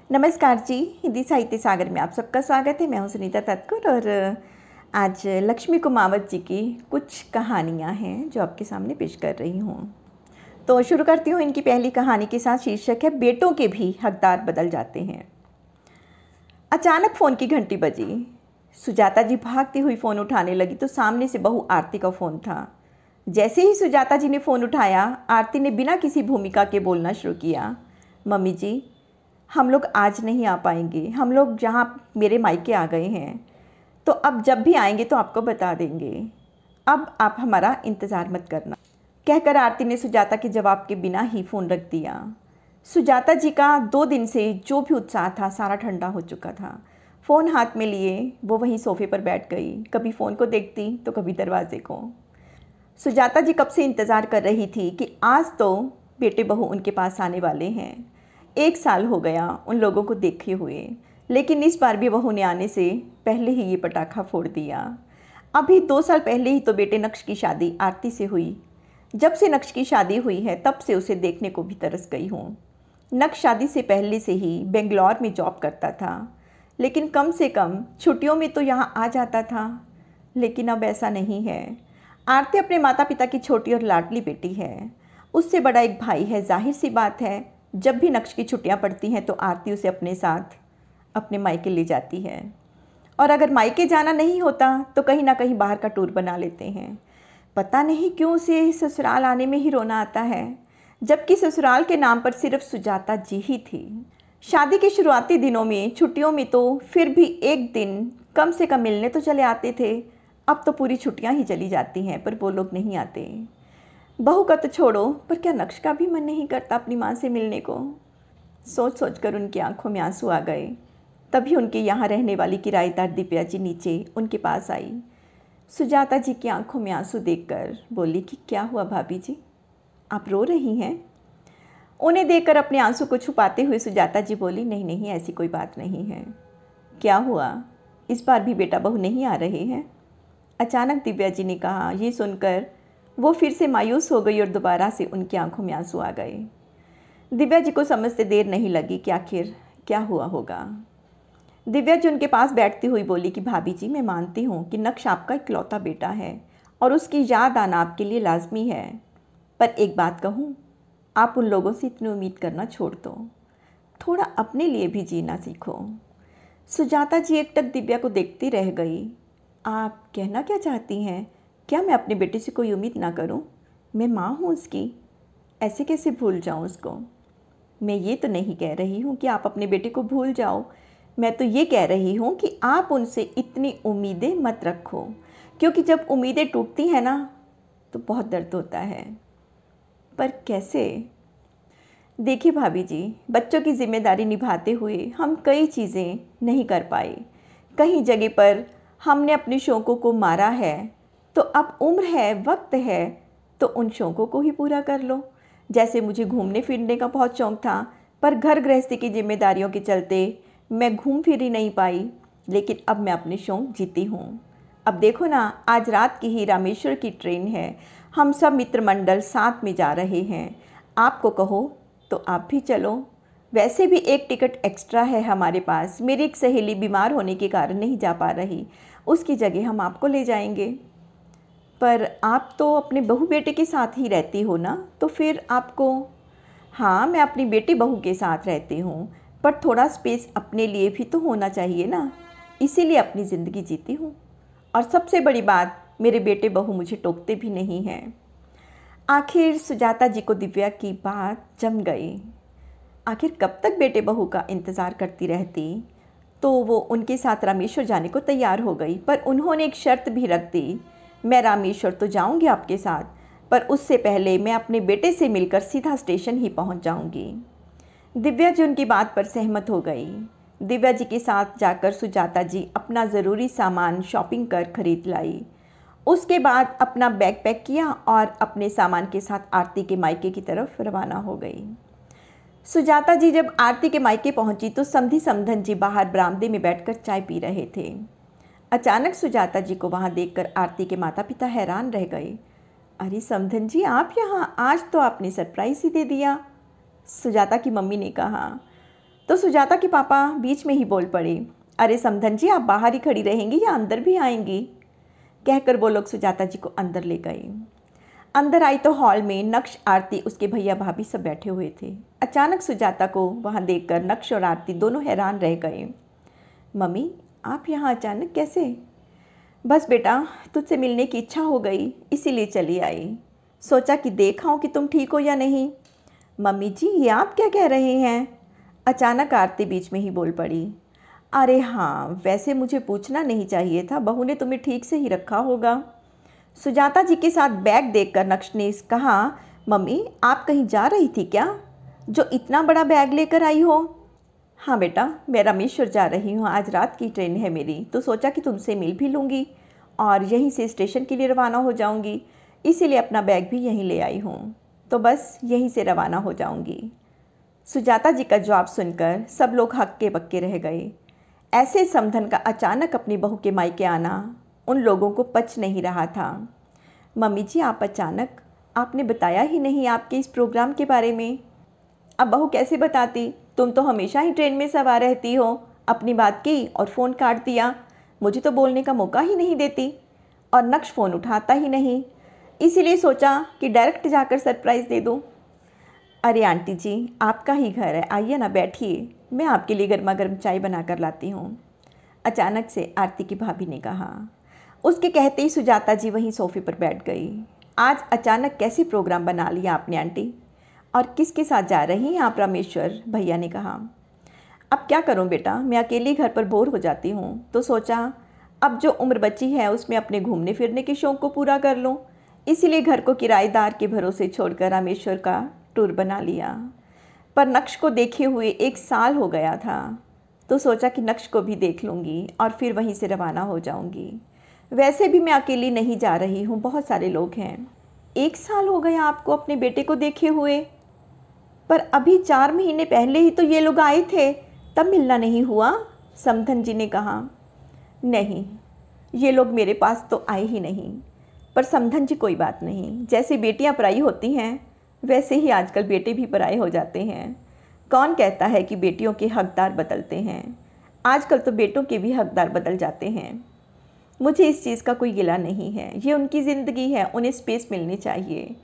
नमस्कार जी। हिंदी साहित्य सागर में आप सबका स्वागत है। मैं हूं सुनीता तत्कुर और आज लक्ष्मी कुमावत जी की कुछ कहानियां हैं जो आपके सामने पेश कर रही हूं। तो शुरू करती हूं इनकी पहली कहानी के साथ। शीर्षक है बेटों के भी हकदार बदल जाते हैं। अचानक फ़ोन की घंटी बजी। सुजाता जी भागती हुई फ़ोन उठाने लगी तो सामने से बहू आरती का फ़ोन था। जैसे ही सुजाता जी ने फ़ोन उठाया, आरती ने बिना किसी भूमिका के बोलना शुरू किया। मम्मी जी, हम लोग आज नहीं आ पाएंगे। हम लोग जहाँ मेरे मायके आ गए हैं, तो अब जब भी आएंगे तो आपको बता देंगे। अब आप हमारा इंतज़ार मत करना, कहकर आरती ने सुजाता के जवाब के बिना ही फ़ोन रख दिया। सुजाता जी का 2 दिन से जो भी उत्साह था सारा ठंडा हो चुका था। फ़ोन हाथ में लिए वो वहीं सोफे पर बैठ गई। कभी फ़ोन को देखती तो कभी दरवाजे को। सुजाता जी कब से इंतज़ार कर रही थी कि आज तो बेटे बहू उनके पास आने वाले हैं। 1 साल हो गया उन लोगों को देखे हुए, लेकिन इस बार भी बहू ने आने से पहले ही ये पटाखा फोड़ दिया। अभी 2 साल पहले ही तो बेटे नक्श की शादी आरती से हुई। जब से नक्श की शादी हुई है तब से उसे देखने को भी तरस गई हूँ। नक्श शादी से पहले से ही बेंगलोर में जॉब करता था, लेकिन कम से कम छुट्टियों में तो यहाँ आ जाता था। लेकिन अब ऐसा नहीं है। आरती अपने माता पिता की छोटी और लाडली बेटी है। उससे बड़ा एक भाई है। जाहिर सी बात है, जब भी नक्श की छुट्टियां पड़ती हैं तो आरती उसे अपने साथ अपने मायके ले जाती है, और अगर मायके जाना नहीं होता तो कहीं ना कहीं बाहर का टूर बना लेते हैं। पता नहीं क्यों उसे ससुराल आने में ही रोना आता है, जबकि ससुराल के नाम पर सिर्फ सुजाता जी ही थी। शादी के शुरुआती दिनों में छुट्टियों में तो फिर भी एक दिन कम से कम मिलने तो चले आते थे। अब तो पूरी छुट्टियां ही चली जाती हैं पर वो लोग नहीं आते। बहू का तो छोड़ो, पर क्या नक्श का भी मन नहीं करता अपनी माँ से मिलने को? सोच सोच कर उनकी आंखों में आंसू आ गए। तभी उनके यहाँ रहने वाली किराएदार दिव्या जी नीचे उनके पास आई। सुजाता जी की आंखों में आंसू देखकर बोली कि क्या हुआ भाभी जी, आप रो रही हैं? उन्हें देखकर अपने आंसू को छुपाते हुए सुजाता जी बोली, नहीं नहीं, ऐसी कोई बात नहीं है। क्या हुआ, इस बार भी बेटा बहू नहीं आ रहे हैं? अचानक दिव्या जी ने कहा। ये सुनकर वो फिर से मायूस हो गई और दोबारा से उनकी आंखों में आंसू आ गए। दिव्या जी को समझते देर नहीं लगी कि आखिर क्या हुआ होगा। दिव्या जी उनके पास बैठती हुई बोली कि भाभी जी, मैं मानती हूँ कि नक्श आपका इकलौता बेटा है और उसकी याद आना आपके लिए लाजमी है, पर एक बात कहूँ, आप उन लोगों से इतनी उम्मीद करना छोड़ दो। थोड़ा अपने लिए भी जीना सीखो। सुजाता जी एकटक दिव्या को देखती रह गई। आप कहना क्या चाहती हैं? क्या मैं अपने बेटे से कोई उम्मीद ना करूं? मैं माँ हूँ उसकी, ऐसे कैसे भूल जाऊं उसको? मैं ये तो नहीं कह रही हूँ कि आप अपने बेटे को भूल जाओ। मैं तो ये कह रही हूँ कि आप उनसे इतनी उम्मीदें मत रखो, क्योंकि जब उम्मीदें टूटती हैं ना तो बहुत दर्द होता है। पर कैसे? देखिए भाभी जी, बच्चों की जिम्मेदारी निभाते हुए हम कई चीज़ें नहीं कर पाए। कहीं जगह पर हमने अपने शौक़ों को मारा है, तो अब उम्र है, वक्त है, तो उन शौक़ों को ही पूरा कर लो। जैसे मुझे घूमने फिरने का बहुत शौक़ था, पर घर गृहस्थी की जिम्मेदारियों के चलते मैं घूम फिर ही नहीं पाई, लेकिन अब मैं अपने शौक़ जीती हूँ। अब देखो ना, आज रात की ही रामेश्वर की ट्रेन है। हम सब मित्र मंडल साथ में जा रहे हैं। आपको कहो तो आप भी चलो। वैसे भी एक टिकट एक्स्ट्रा है हमारे पास। मेरी एक सहेली बीमार होने के कारण नहीं जा पा रही, उसकी जगह हम आपको ले जाएंगे। पर आप तो अपने बहू बेटे के साथ ही रहती हो ना, तो फिर आपको? हाँ, मैं अपनी बेटी बहू के साथ रहती हूँ, पर थोड़ा स्पेस अपने लिए भी तो होना चाहिए ना, इसीलिए अपनी ज़िंदगी जीती हूँ। और सबसे बड़ी बात, मेरे बेटे बहू मुझे टोकते भी नहीं हैं। आखिर सुजाता जी को दिव्या की बात जम गई। आखिर कब तक बेटे बहू का इंतज़ार करती रहती? तो वो उनके साथ रामेश्वर जाने को तैयार हो गई, पर उन्होंने एक शर्त भी रख दी, मैं रामेश्वर तो जाऊंगी आपके साथ, पर उससे पहले मैं अपने बेटे से मिलकर सीधा स्टेशन ही पहुंच जाऊंगी। दिव्या जी उनकी बात पर सहमत हो गई। दिव्या जी के साथ जाकर सुजाता जी अपना ज़रूरी सामान शॉपिंग कर खरीद लाई। उसके बाद अपना बैग पैक किया और अपने सामान के साथ आरती के मायके की तरफ रवाना हो गई। सुजाता जी जब आरती के मायके पहुंची तो समधी समधन जी बाहर बरामदे में बैठकर चाय पी रहे थे। अचानक सुजाता जी को वहां देखकर आरती के माता पिता हैरान रह गए। अरे समधन जी, आप यहाँ? आज तो आपने सरप्राइज़ ही दे दिया। सुजाता की मम्मी ने कहा। तो सुजाता के पापा बीच में ही बोल पड़े, अरे समधन जी, आप बाहर ही खड़ी रहेंगी या अंदर भी आएंगी? कहकर वो लोग सुजाता जी को अंदर ले गए। अंदर आई तो हॉल में नक्श, आरती, उसके भैया भाभी सब बैठे हुए थे। अचानक सुजाता को वहाँ देखकर नक्श और आरती दोनों हैरान रह गए। मम्मी, आप यहाँ अचानक कैसे? बस बेटा, तुझसे मिलने की इच्छा हो गई, इसीलिए चली आई। सोचा कि देखाऊं कि तुम ठीक हो या नहीं। मम्मी जी, ये आप क्या कह रहे हैं? अचानक आरती बीच में ही बोल पड़ी, अरे हाँ, वैसे मुझे पूछना नहीं चाहिए था, बहू ने तुम्हें ठीक से ही रखा होगा। सुजाता जी के साथ बैग देखकर नक्श ने कहा, मम्मी आप कहीं जा रही थी क्या, जो इतना बड़ा बैग लेकर आई हो? हाँ बेटा, मैं रामेश्वर जा रही हूँ, आज रात की ट्रेन है मेरी, तो सोचा कि तुमसे मिल भी लूँगी और यहीं से स्टेशन के लिए रवाना हो जाऊँगी, इसीलिए अपना बैग भी यहीं ले आई हूँ, तो बस यहीं से रवाना हो जाऊँगी। सुजाता जी का जवाब सुनकर सब लोग हक्के बक्के रह गए। ऐसे समधन का अचानक अपनी बहू के मायके आना उन लोगों को पच नहीं रहा था। मम्मी जी, आप अचानक, आपने बताया ही नहीं आपके इस प्रोग्राम के बारे में। अब बहू कैसे बताती, तुम तो हमेशा ही ट्रेन में सवार रहती हो। अपनी बात की और फ़ोन काट दिया, मुझे तो बोलने का मौका ही नहीं देती, और नक्श फ़ोन उठाता ही नहीं, इसीलिए सोचा कि डायरेक्ट जाकर सरप्राइज़ दे दूँ। अरे आंटी जी, आपका ही घर है, आइए ना, बैठिए, मैं आपके लिए गर्मा गर्म चाय बना कर लाती हूँ, अचानक से आरती की भाभी ने कहा। उसके कहते ही सुजाता जी वहीं सोफ़े पर बैठ गई। आज अचानक कैसे प्रोग्राम बना लिया आपने आंटी, और किसके साथ जा रही हैं आप? रामेश्वर भैया ने कहा। अब क्या करूं बेटा, मैं अकेली घर पर बोर हो जाती हूं, तो सोचा अब जो उम्र बची है उसमें अपने घूमने फिरने के शौक़ को पूरा कर लूं, इसीलिए घर को किराएदार के भरोसे छोड़कर रामेश्वर का टूर बना लिया। पर नक्श को देखे हुए 1 साल हो गया था, तो सोचा कि नक्श को भी देख लूँगी और फिर वहीं से रवाना हो जाऊँगी। वैसे भी मैं अकेली नहीं जा रही हूँ, बहुत सारे लोग हैं। 1 साल हो गया आपको अपने बेटे को देखे हुए, पर अभी 4 महीने पहले ही तो ये लोग आए थे, तब मिलना नहीं हुआ? समधन जी ने कहा। नहीं, ये लोग मेरे पास तो आए ही नहीं। पर समधन जी, कोई बात नहीं, जैसे बेटियां पराई होती हैं वैसे ही आजकल बेटे भी पराए हो जाते हैं। कौन कहता है कि बेटियों के हकदार बदलते हैं? आजकल तो बेटों के भी हकदार बदल जाते हैं। मुझे इस चीज़ का कोई गिला नहीं है, ये उनकी ज़िंदगी है, उन्हें स्पेस मिलनी चाहिए।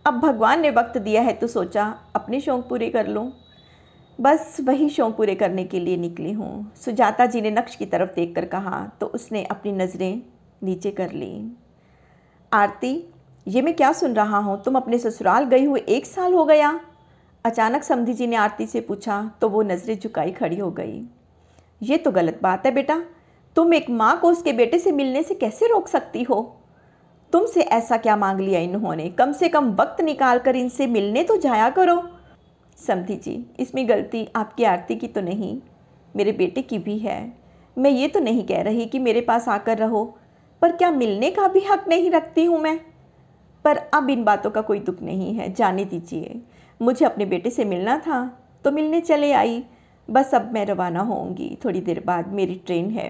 अब भगवान ने वक्त दिया है तो सोचा अपने शौक़ पूरे कर लूँ, बस वही शौक़ पूरे करने के लिए निकली हूँ। सुजाता जी ने नक्श की तरफ देखकर कहा तो उसने अपनी नज़रें नीचे कर ली। आरती, ये मैं क्या सुन रहा हूँ, तुम अपने ससुराल गई हुए 1 साल हो गया? अचानक समधी जी ने आरती से पूछा तो वो नज़रें झुकाई खड़ी हो गई। ये तो गलत बात है बेटा, तुम एक माँ को उसके बेटे से मिलने से कैसे रोक सकती हो? तुमसे ऐसा क्या मांग लिया इन्होंने? कम से कम वक्त निकाल कर इनसे मिलने तो जाया करो। समधी जी, इसमें गलती आपकी आरती की तो नहीं, मेरे बेटे की भी है। मैं ये तो नहीं कह रही कि मेरे पास आकर रहो, पर क्या मिलने का भी हक नहीं रखती हूँ मैं? पर अब इन बातों का कोई दुख नहीं है, जाने दीजिए। मुझे अपने बेटे से मिलना था तो मिलने चले आई, बस अब मैं रवाना होऊंगी, थोड़ी देर बाद मेरी ट्रेन है।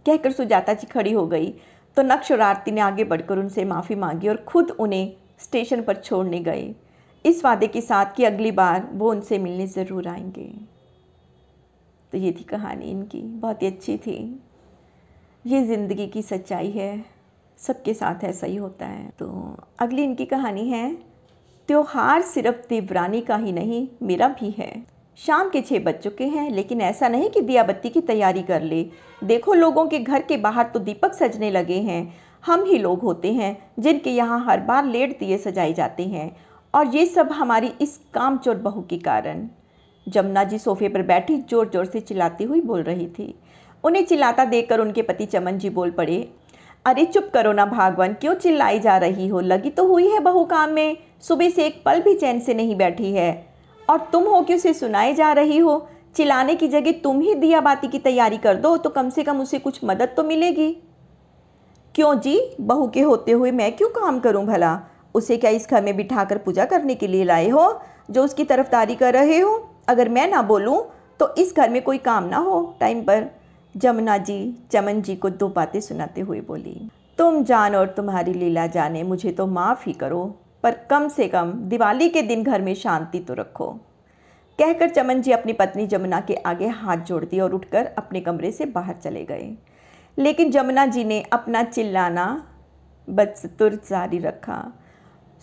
कहकर सुजाता जी खड़ी हो गई तो नक्श और आरती ने आगे बढ़कर उनसे माफ़ी मांगी और खुद उन्हें स्टेशन पर छोड़ने गए, इस वादे के साथ कि अगली बार वो उनसे मिलने ज़रूर आएंगे। तो ये थी कहानी इनकी, बहुत ही अच्छी थी। ये ज़िंदगी की सच्चाई है, सबके साथ ऐसा ही होता है। तो अगली इनकी कहानी है, त्योहार सिर्फ देवरानी का ही नहीं, मेरा भी है। शाम के 6 बज चुके हैं, लेकिन ऐसा नहीं कि दिया बत्ती की तैयारी कर ले। देखो, लोगों के घर के बाहर तो दीपक सजने लगे हैं। हम ही लोग होते हैं जिनके यहाँ हर बार लेट दिए सजाए जाते हैं, और ये सब हमारी इस कामचोर बहू के कारण। जमुना जी सोफे पर बैठी जोर जोर से चिल्लाती हुई बोल रही थी। उन्हें चिल्लाता देखकर उनके पति चमन जी बोल पड़े, अरे चुप करो ना भागवन, क्यों चिल्लाई जा रही हो? लगी तो हुई है बहू काम में, सुबह से एक पल भी चैन से नहीं बैठी है, और तुम हो कि उसे सुनाए जा रही हो। चिल्लाने की जगह तुम ही दिया बाती की तैयारी कर दो, तो कम से कम उसे कुछ मदद तो मिलेगी। क्यों जी, बहू के होते हुए मैं क्यों काम करूं भला? उसे क्या इस घर में बिठाकर पूजा करने के लिए लाए हो, जो उसकी तरफदारी कर रहे हो? अगर मैं ना बोलूं तो इस घर में कोई काम ना हो टाइम पर। जमुना जी चमन जी को 2 बातें सुनाते हुए बोली, तुम जान और तुम्हारी लीला जाने, मुझे तो माफ़ ही करो, पर कम से कम दिवाली के दिन घर में शांति तो रखो। कहकर चमन जी अपनी पत्नी जमुना के आगे हाथ जोड़ दिए और उठकर अपने कमरे से बाहर चले गए। लेकिन जमुना जी ने अपना चिल्लाना बदस्तूर जारी रखा।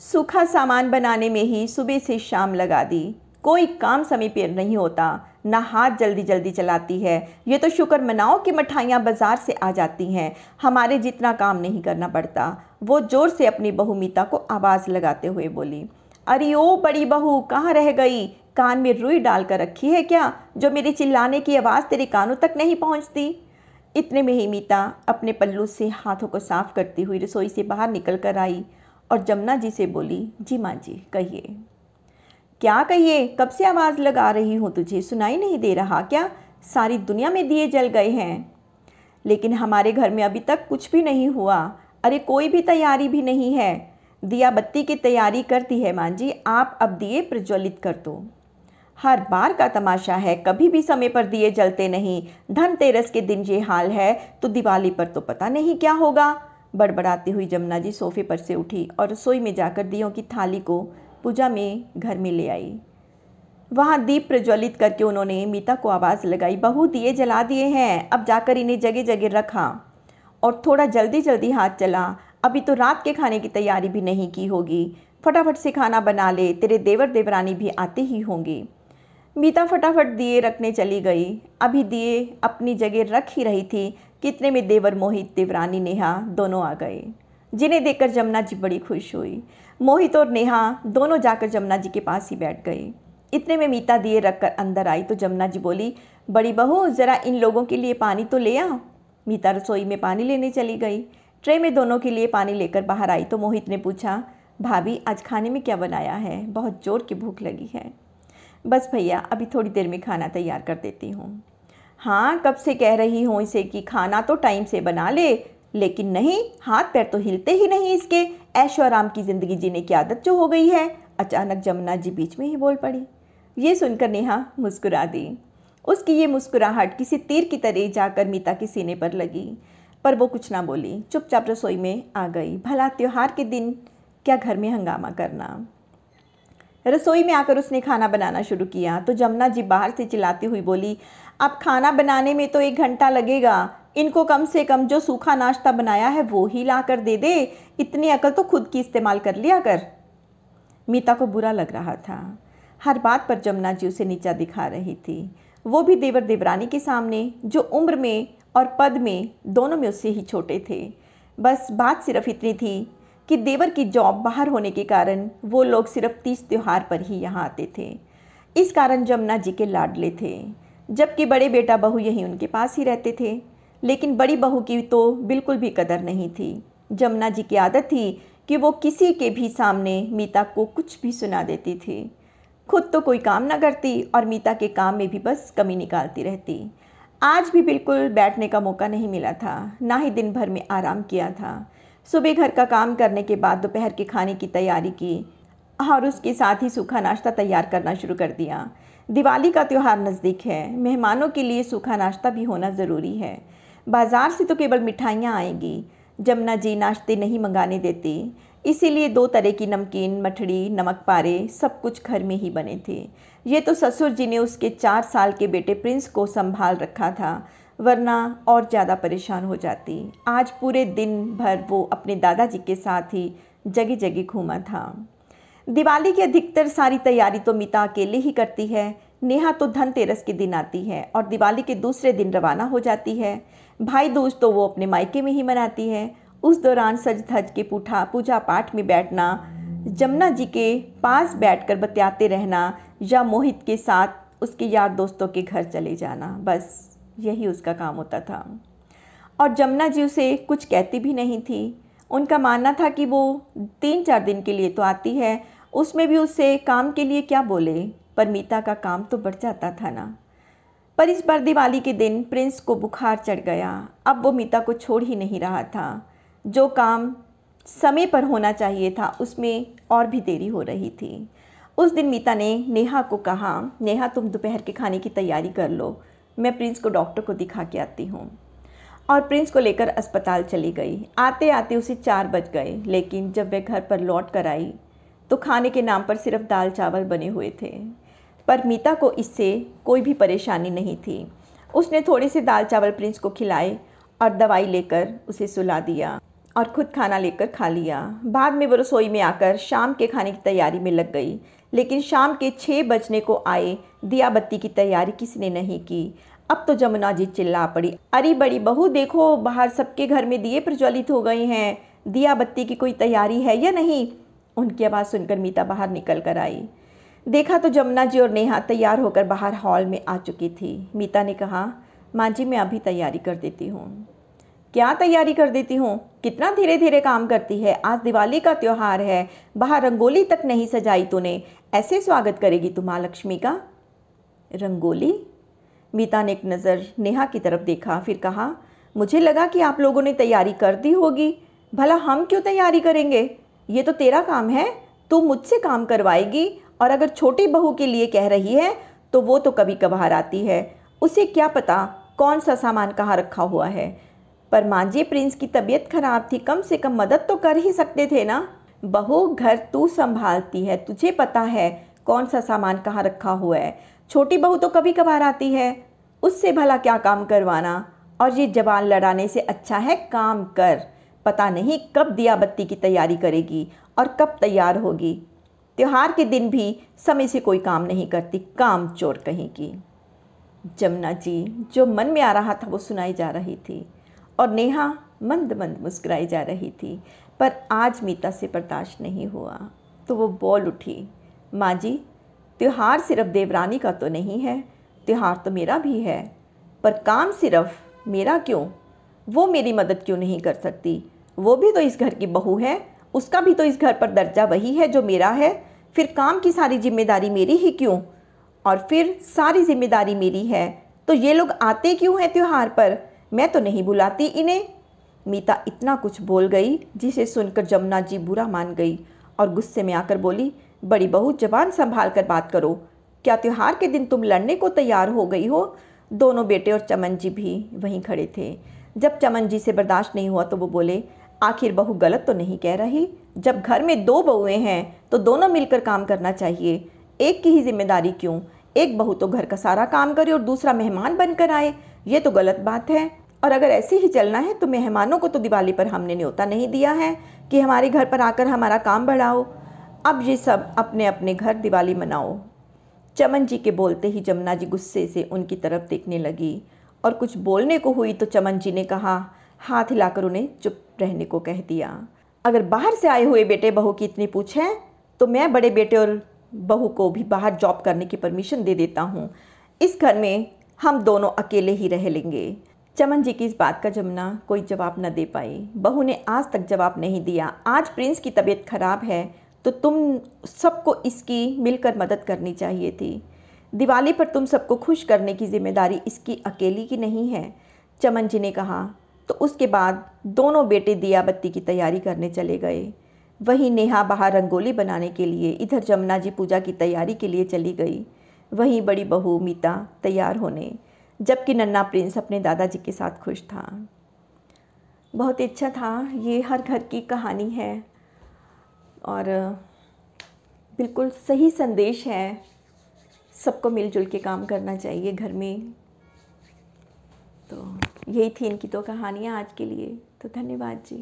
सूखा सामान बनाने में ही सुबह से शाम लगा दी, कोई काम समय पर नहीं होता, ना हाथ जल्दी जल्दी चलाती है। ये तो शुक्र मनाओ कि मिठाइयाँ बाजार से आ जाती हैं, हमारे जितना काम नहीं करना पड़ता। वो जोर से अपनी बहू मीता को आवाज़ लगाते हुए बोली, अरे ओ बड़ी बहू, कहाँ रह गई? कान में रुई डाल कर रखी है क्या, जो मेरे चिल्लाने की आवाज़ तेरे कानों तक नहीं पहुँचती? इतने में ही मीता अपने पल्लू से हाथों को साफ करती हुई रसोई से बाहर निकल कर आई और जमुना जी से बोली, जी माँ जी कहिए। क्या कहिए, कब से आवाज़ लगा रही हूँ, तुझे सुनाई नहीं दे रहा क्या? सारी दुनिया में दिए जल गए हैं, लेकिन हमारे घर में अभी तक कुछ भी नहीं हुआ। अरे कोई भी तैयारी भी नहीं है। दिया बत्ती की तैयारी करती है माँ जी, आप अब दिए प्रज्वलित कर दो। हर बार का तमाशा है, कभी भी समय पर दिए जलते नहीं। धनतेरस के दिन ये हाल है तो दिवाली पर तो पता नहीं क्या होगा। बड़बड़ाती हुई जमुना जी सोफे पर से उठी और रसोई में जाकर दियों की थाली को पूजा में घर में ले आई। वहाँ दीप प्रज्वलित करके उन्होंने मीता को आवाज़ लगाई, बहू दिए जला दिए हैं, अब जाकर इन्हें जगह जगह रखा और थोड़ा जल्दी जल्दी हाथ चला। अभी तो रात के खाने की तैयारी भी नहीं की होगी, फटाफट से खाना बना ले, तेरे देवर देवरानी भी आते ही होंगे। मीता फटाफट दिए रखने चली गई। अभी दिए अपनी जगह रख ही रही थी, कितने में देवर मोहित देवरानी नेहा दोनों आ गए, जिन्हें देखकर जमुना जी बड़ी खुश हुई। मोहित और नेहा दोनों जाकर जमुना जी के पास ही बैठ गए। इतने में मीता दिए रखकर अंदर आई तो जमुना जी बोली, बड़ी बहू ज़रा इन लोगों के लिए पानी तो ले आ। मीता रसोई में पानी लेने चली गई। ट्रे में दोनों के लिए पानी लेकर बाहर आई तो मोहित ने पूछा, भाभी आज खाने में क्या बनाया है? बहुत ज़ोर की भूख लगी है। बस भैया अभी थोड़ी देर में खाना तैयार कर देती हूँ। हाँ कब से कह रही हूँ इसे कि खाना तो टाइम से बना ले, लेकिन नहीं, हाथ पैर तो हिलते ही नहीं इसके। ऐशो आराम की ज़िंदगी जीने की आदत जो हो गई है। अचानक जमुना जी बीच में ही बोल पड़ी। ये सुनकर नेहा मुस्कुरा दी। उसकी ये मुस्कुराहट किसी तीर की तरह जाकर मीता के सीने पर लगी, पर वो कुछ ना बोली, चुपचाप रसोई में आ गई। भला त्योहार के दिन क्या घर में हंगामा करना। रसोई में आकर उसने खाना बनाना शुरू किया तो जमुना जी बाहर से चिल्लाती हुई बोली, अब खाना बनाने में तो 1 घंटा लगेगा, इनको कम से कम जो सूखा नाश्ता बनाया है वो ही ला कर दे दे, इतनी अकल तो खुद की इस्तेमाल कर लिया कर। मीता को बुरा लग रहा था। हर बात पर जमुना जी उसे नीचा दिखा रही थी, वो भी देवर देवरानी के सामने, जो उम्र में और पद में दोनों में उससे ही छोटे थे। बस बात सिर्फ इतनी थी कि देवर की जॉब बाहर होने के कारण वो लोग सिर्फ 30 त्योहार पर ही यहाँ आते थे। इस कारण जमुना जी के लाडले थे, जबकि बड़े बेटा बहू यहीं उनके पास ही रहते थे। लेकिन बड़ी बहू की तो बिल्कुल भी कदर नहीं थी। जमुना जी की आदत थी कि वो किसी के भी सामने मीता को कुछ भी सुना देती थी। खुद तो कोई काम ना करती और मीता के काम में भी बस कमी निकालती रहती। आज भी बिल्कुल बैठने का मौका नहीं मिला था, ना ही दिन भर में आराम किया था। सुबह घर का काम करने के बाद दोपहर के खाने की तैयारी की और उसके साथ ही सूखा नाश्ता तैयार करना शुरू कर दिया। दिवाली का त्यौहार नज़दीक है, मेहमानों के लिए सूखा नाश्ता भी होना ज़रूरी है। बाज़ार से तो केवल मिठाइयाँ आएंगी। जमुना जी नाश्ते नहीं मंगाने देती, इसीलिए 2 तरह की नमकीन, मठड़ी, नमक पारे सब कुछ घर में ही बने थे। ये तो ससुर जी ने उसके 4 साल के बेटे प्रिंस को संभाल रखा था, वरना और ज़्यादा परेशान हो जाती। आज पूरे दिन भर वो अपने दादाजी के साथ ही जगह जगह घूमा था। दिवाली की अधिकतर सारी तैयारी तो मीता अकेले ही करती है। नेहा तो धनतेरस के दिन आती है और दिवाली के दूसरे दिन रवाना हो जाती है। भाई दूज तो वो अपने मायके में ही मनाती है। उस दौरान सज धज के पूजा पाठ में बैठना, जमुना जी के पास बैठकर बतियाते रहना या मोहित के साथ उसके यार दोस्तों के घर चले जाना, बस यही उसका काम होता था। और जमुना जी उसे कुछ कहती भी नहीं थी। उनका मानना था कि वो 3-4 दिन के लिए तो आती है, उसमें भी उससे काम के लिए क्या बोले, पर मीता का काम तो बढ़ जाता था ना। पर इस बार दिवाली के दिन प्रिंस को बुखार चढ़ गया। अब वो मीता को छोड़ ही नहीं रहा था। जो काम समय पर होना चाहिए था उसमें और भी देरी हो रही थी। उस दिन मीता ने नेहा को कहा, नेहा तुम दोपहर के खाने की तैयारी कर लो, मैं प्रिंस को डॉक्टर को दिखा के आती हूँ। और प्रिंस को लेकर अस्पताल चली गई। आते आते उसे 4 बज गए, लेकिन जब वह घर पर लौट कर आई तो खाने के नाम पर सिर्फ दाल चावल बने हुए थे। पर मीता को इससे कोई भी परेशानी नहीं थी। उसने थोड़े से दाल चावल प्रिंस को खिलाए और दवाई लेकर उसे सुला दिया और खुद खाना लेकर खा लिया। बाद में वो रसोई में आकर शाम के खाने की तैयारी में लग गई, लेकिन शाम के 6 बजने को आए दिया बत्ती की तैयारी किसी ने नहीं की। अब तो जमुना जी चिल्ला पड़ी, अरे बड़ी बहू देखो, बाहर सबके घर में दिए प्रज्वलित हो गए हैं, दिया बत्ती की कोई तैयारी है या नहीं। उनकी आवाज़ सुनकर मीता बाहर निकल कर आई। देखा तो जमुना जी और नेहा तैयार होकर बाहर हॉल में आ चुकी थी। मीता ने कहा, माँ जी मैं अभी तैयारी कर देती हूँ। क्या तैयारी कर देती हूँ? कितना धीरे धीरे काम करती है। आज दिवाली का त्यौहार है, बाहर रंगोली तक नहीं सजाई तूने, ऐसे स्वागत करेगी तू माँ लक्ष्मी का? रंगोली? मीता ने एक नज़र नेहा की तरफ देखा, फिर कहा, मुझे लगा कि आप लोगों ने तैयारी कर दी होगी। भला हम क्यों तैयारी करेंगे? ये तो तेरा काम है, तू मुझसे काम करवाएगी। और अगर छोटी बहू के लिए कह रही है तो वो तो कभी कभार आती है, उसे क्या पता कौन सा सामान कहाँ रखा हुआ है। पर माँ जी प्रिंस की तबीयत खराब थी, कम से कम मदद तो कर ही सकते थे ना। बहू घर तू संभालती है, तुझे पता है कौन सा सामान कहाँ रखा हुआ है। छोटी बहू तो कभी कभार आती है, उससे भला क्या काम करवाना। और ये जबान लड़ाने से अच्छा है काम कर। पता नहीं कब दिया बत्ती की तैयारी करेगी और कब तैयार होगी। त्योहार के दिन भी समय से कोई काम नहीं करती, काम चोर कहीं की। जमुना जी जो मन में आ रहा था वो सुनाई जा रही थी और नेहा मंद मंद मुस्कुराई जा रही थी। पर आज मीता से बर्दाश्त नहीं हुआ तो वो बोल उठी, माँ जी त्योहार सिर्फ देवरानी का तो नहीं है, त्योहार तो मेरा भी है। पर काम सिर्फ मेरा क्यों? वो मेरी मदद क्यों नहीं कर सकती? वो भी तो इस घर की बहू है, उसका भी तो इस घर पर दर्जा वही है जो मेरा है। फिर काम की सारी जिम्मेदारी मेरी ही क्यों? और फिर सारी जिम्मेदारी मेरी है तो ये लोग आते क्यों हैं त्योहार पर? मैं तो नहीं बुलाती इन्हें। मीता इतना कुछ बोल गई जिसे सुनकर जमुना जी बुरा मान गई और गुस्से में आकर बोली, बड़ी बहू जबान संभाल कर बात करो। क्या त्योहार के दिन तुम लड़ने को तैयार हो गई हो? दोनों बेटे और चमन जी भी वहीं खड़े थे। जब चमन जी से बर्दाश्त नहीं हुआ तो वो बोले, आखिर बहू गलत तो नहीं कह रही। जब घर में 2 बहुएं हैं तो दोनों मिलकर काम करना चाहिए, एक की ही जिम्मेदारी क्यों? एक बहू तो घर का सारा काम करे और दूसरा मेहमान बनकर आए, ये तो गलत बात है। और अगर ऐसे ही चलना है तो मेहमानों को तो दिवाली पर हमने न्योता नहीं दिया है कि हमारे घर पर आकर हमारा काम बढ़ाओ। अब ये सब अपने अपने घर दिवाली मनाओ। चमन जी के बोलते ही जमुना जी गुस्से से उनकी तरफ देखने लगी और कुछ बोलने को हुई तो चमन जी ने कहा, हाथ हिलाकर उन्हें चुप रहने को कह दिया। अगर बाहर से आए हुए बेटे बहू की इतनी पूछ है तो मैं बड़े बेटे और बहू को भी बाहर जॉब करने की परमिशन दे देता हूँ। इस घर में हम दोनों अकेले ही रह लेंगे। चमन जी की इस बात का जमुना कोई जवाब न दे पाई। बहू ने आज तक जवाब नहीं दिया। आज प्रिंस की तबीयत खराब है तो तुम सबको इसकी मिलकर मदद करनी चाहिए थी। दिवाली पर तुम सबको खुश करने की जिम्मेदारी इसकी अकेली की नहीं है, चमन जी ने कहा। तो उसके बाद दोनों बेटे दिया बत्ती की तैयारी करने चले गए। वहीं नेहा बाहर रंगोली बनाने के लिए, इधर जमुना जी पूजा की तैयारी के लिए चली गई। वहीं बड़ी बहू मीता तैयार होने, जबकि नन्हा प्रिंस अपने दादाजी के साथ खुश था। बहुत अच्छा था। ये हर घर की कहानी है और बिल्कुल सही संदेश है। सबको मिलजुल के काम करना चाहिए घर में। तो यही थी इनकी 2 कहानियाँ आज के लिए। तो धन्यवाद जी।